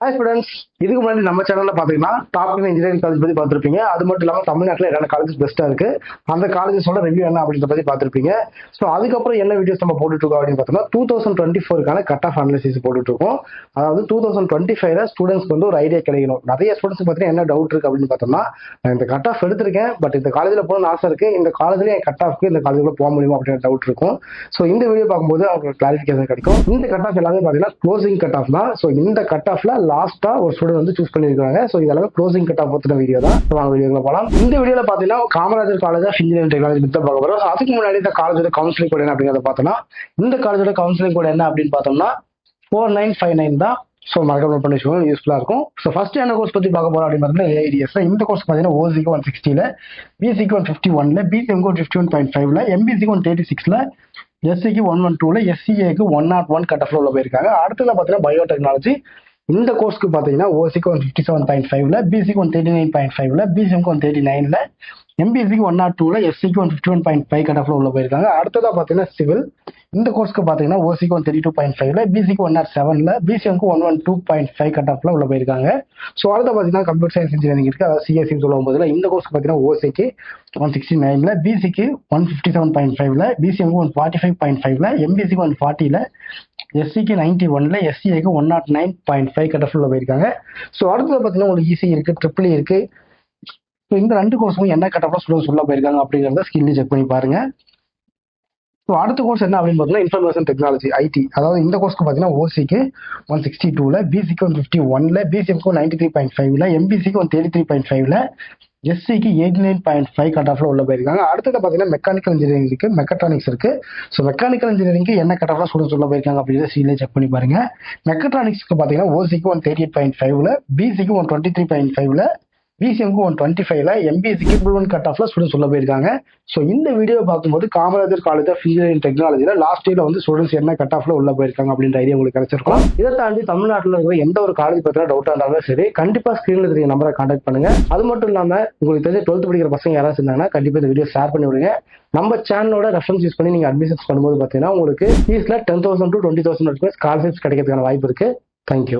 Hi students, இதுக்கு முன்னாடி நம்ம சேனல்ல பாத்தீங்கன்னா டாப் இன்ஜினியரிங் காலேஜ் பத்தி பார்த்திருப்பீங்க. அது மட்டும் இல்லாம தமிழ்நாட்டில் என்னென்ன காலேஜ் பெஸ்டா இருக்கு, அந்த காலேஜஸோட ரிவ்யூ என்ன அப்படின்ற பத்தி பார்த்திருப்பீங்க. ஸோ அதுக்கப்புறம் என்ன வீடியோஸ் நம்ம போட்டுட்டு இருக்கோம் அப்படின்னு பார்த்தோம்னா 2024க்கான கட் ஆஃப் அனாலிசிஸ் போட்டுட்டு இருக்கோம். அதாவது 2025 ஸ்டூடெண்ட்ஸ்க்கு வந்து ஒரு ஐடியா கிடைக்கணும். நிறைய ஸ்டூடெண்ட்ஸ் பார்த்தீங்கன்னா என்ன டவுட் இருக்கு அப்படின்னு பார்த்தோம்னா, நான் இந்த கட் ஆஃப் எடுத்திருக்கேன், பட் இந்த காலேஜில் போகணும்னு ஆசை இருக்கு, இந்த காலேஜ்ல என் கட் ஆஃப்க்கு இந்த காலேஜ்ல போக முடியுமா அப்படின்ற டவுட் இருக்கும். ஸோ இந்த வீடியோ பார்க்கும்போது அவங்களுக்கு கிளாரிஃபிகேஷன் கிடைக்கும். இந்த கட் ஆஃப் எல்லாமே பார்த்தீங்கன்னா க்ளோசிங் கட் ஆஃப் தான். ஸோ இந்த கட் ஆஃப்ல லாஸ்டா ஒரு ஸ்டூடெண்ட் வந்து சூஸ் பண்ணிருக்காங்க. ஸோ இதெல்லாம் க்ளோசிங் கட் ஆஃப் பத்தின வீடியோ தான். வாங்க வீடியோல போகலாம். இந்த வீடியோல பாத்தீங்கன்னா Kamarajar college of engineering technology பத்தி பார்க்க போறோம். அதுக்கு முன்னாடி இந்த காலேஜோட கவுன்சிலிங் கோட் என்ன அப்படிங்கிறத பார்த்தோம்னா, இந்த காலேஜோட கவுன்சிலிங் கோட் என்ன அப்படின்னு பார்த்தோம்னா 4959 தான். ஸோ மறக்காம நோட் பண்ணி வச்சுக்கோங்க, யூஸ்ஃபுல்லா இருக்கும். ஸோ ஃபர்ஸ்ட் என்ன கோர்ஸ் பத்தி பார்க்க போறோம் அப்படின்னு பார்த்தீங்கன்னா ஏஐடிஎஸ். இந்த கோர்ஸ் பார்த்தீங்கன்னா ஓசிக்கு 160ல, பிசிக்கு 151ல, பிசிஎம்க்கு 51.5ல, எம்பிசிக்கு 136ல, எஸ்சிக்கு 112ல, எஸ்சிஏக்கு 101 கட் ஆஃப்ல உள்ள போயிருக்காங்க. அடுத்தது பார்த்தீங்கன்னா பயோடெக்னாலஜி. இந்த கோர்ஸ்க்கு பார்த்தீங்கன்னா ஓசிக்கு 157.5ல, பிசிக்கு 139.5ல, பிசிஎம்க்கு 139ல, எம்பிசிக்கு 102ல, எஸ்சிக்கு 151.5 கட் ஆஃப்ல உள்ள போயிருக்காங்க. அடுத்ததா பார்த்தீங்கன்னா சிவில். இந்த கோர்ஸ்க்கு பார்த்தீங்கன்னா ஓசிக்கு 132.5ல, பிசிக்கு 107ல, பிசிஎம்க்கு 112.5 கட் ஆஃப்ல உள்ள போயிருக்காங்க. ஸோ அடுத்த பார்த்தீங்கன்னா கம்ப்யூட்டர் சயின்ஸ் இன்ஜினியரிங் இருக்கு, அதாவது சிஎஸ்சின்னு சொல்லும் போதுல இந்த கோர்ஸ்க்கு பார்த்தீங்கன்னா ஓசிக்கு 169ல, பிசிக்கு 157.5ல, பிசிஎம்க்கு 145.5ல, எம்பிசிக்கு 140ல, எஸ்சிக்கு 91ல, எஸ்சிஏக்கு 109.5 கட் ஆஃப்ல போயிருக்காங்க. ஸோ அடுத்தது பார்த்தீங்கன்னா உங்களுக்கு இசி இருக்கு, ட்ரிபிள் இருக்கு. ஸோ இந்த ரெண்டு கோர்ஸும் என்ன கட் ஆஃப்ல ஸ்டூடெண்ட்ஸ் உள்ள போயிருக்காங்க அப்படிங்கிறத ஸ்கில்லி செக் பண்ணி பாருங்க. ஸோ அடுத்த கோர்ஸ் என்ன அப்படின்னு பார்த்தீங்கன்னா இன்ஃபர்மேஷன் டெக்னாலஜி ஐடி. அதாவது இந்த கோர்ஸ்க்கு பார்த்தீங்கன்னா ஓசிக்கு 162ல, பிசிக்கு 151ல, பிசிஎம்க்கு 93.5ல, எம்பிசிக்கு 133.5ல, எஸ்சிக்கு 89.5 கட் ஆஃப்ல உள்ள போயிருக்காங்க. அடுத்தது பார்த்தீங்கன்னா மெக்கானிக்கல் இன்ஜினியரிங் இருக்கு, மெக்கட்ரானிக்ஸ் இருக்கு. ஸோ மெக்கானிக்கல் இன்ஜினியரிங்க்கு என்ன கட் ஆஃப்ல ஸ்டூடெண்ட்ஸ் உள்ள போயிருக்காங்க அப்படிங்கிறத சீலே செக் பண்ணி பாருங்க. மெக்கட்ரானிக்ஸ்க்கு பார்த்தீங்கன்னா ஓசிக்கு 138.5ல, பிசிக்கு 123.5ல, பிசிஎம்க்கு 125ல, எம்பிசிக்கு 1 கட் ஆஃப்ல ஸ்டூடெண்ட்ஸ் உள்ள போயிருக்காங்க. ஸோ இந்த வீடியோ பார்க்கும்போது காமராஜர் காலேஜ் ஆஃப் இன்ஜினியரிங் டெக்னாலஜில லாஸ்ட் இயர்ல வந்து ஸ்டூடெண்ட்ஸ் என்ன கட் ஆஃப்ல உள்ள போயிருக்காங்க அப்படின்ற ஐடியா உங்களுக்கு கிடைச்சிருக்கும். இதை தாண்டி தமிழ்நாட்டில் இருக்கிற எந்த ஒரு காலேஜ் பத்தின டவுட்டா இருந்தாலும் சரி, கண்டிப்பா ஸ்கிரீன்ல தெரிய நம்பரை கான்டாக்ட் பண்ணுங்க. அது மட்டும் இல்லாம உங்களுக்கு தெரிஞ்ச 12th படிக்கிற பசங்க யாராவது இருந்தாங்கன்னா கண்டிப்பா இந்த வீடியோ ஷேர் பண்ணி விடுங்க. நம்ம சேனலோட ரெஃபரன்ஸ் யூஸ் பண்ணி நீங்க அட்மிஷன்ஸ் பண்ணும்போது பாத்தீங்கன்னா உங்களுக்கு ஃபீஸ்ல 10,000 to 20,000 ஸ்காலர்ஷிப்ஸ் கிடைக்கிறதுக்கான வாய்ப்பு இருக்கு. தேங்க்யூ.